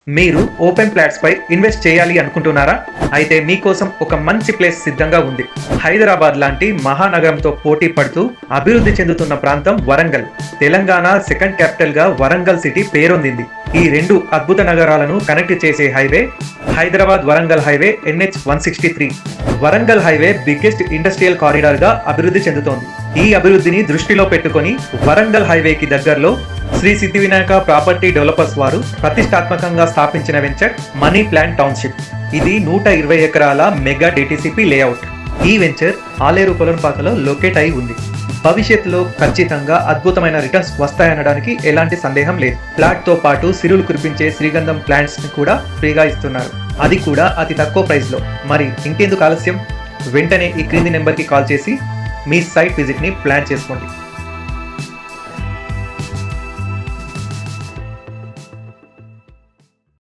మీరు open plots పై invest చేయాలి అనుకుంటున్నారా? అయితే మీకోసం ఒక మంచి ప్లేస్ సిద్ధంగా ఉంది. హైదరాబాద్ లాంటి మహానగరంతో పోటీ పడుతూ అభివృద్ధి చెందుతున్న ప్రాంతం వరంగల్. తెలంగాణ సెకండ్ క్యాపిటల్ గా వరంగల్ సిటీ పేరొందింది. ఈ రెండు అద్భుత నగరాలను కనెక్ట్ చేసే highway Hyderabad Warangal highway NH 163. Warangal highway biggest industrial corridor గా అభివృద్ధి చెందుతోంది. ఈ అభివృద్ధిని దృష్టిలో పెట్టుకొని వరంగల్ హైవేకి దగ్గరలో శ్రీ సిద్ధి వినాయక ప్రాపర్టీ డెవలపర్స్ వారు ప్రతిష్టాత్మకంగా స్థాపించిన వెంచర్ మనీ ప్లాంట్ టౌన్షిప్. ఇది 120 ఎకరాల మెగా డిటిసిపి లేఅవుట్. ఈ వెంచర్ ఆలేరు పొలంపాకలో లొకేట్ అయి ఉంది. భవిష్యత్తులో ఖచ్చితంగా అద్భుతమైన రిటర్న్స్ వస్తాయనడానికి ఎలాంటి సందేహం లేదు. ఫ్లాట్ తో పాటు సిరులు కురిపించే శ్రీగంధం ప్లాంట్స్ ని కూడా ఫ్రీగా ఇస్తున్నారు, అది కూడా అతి తక్కువ ప్రైస్ లో. మరి ఇంకెందుకు ఆలస్యం, వెంటనే ఈ క్రింది నెంబర్కి కాల్ చేసి మీ సైట్ విజిట్ ని ప్లాన్ చేసుకోండి.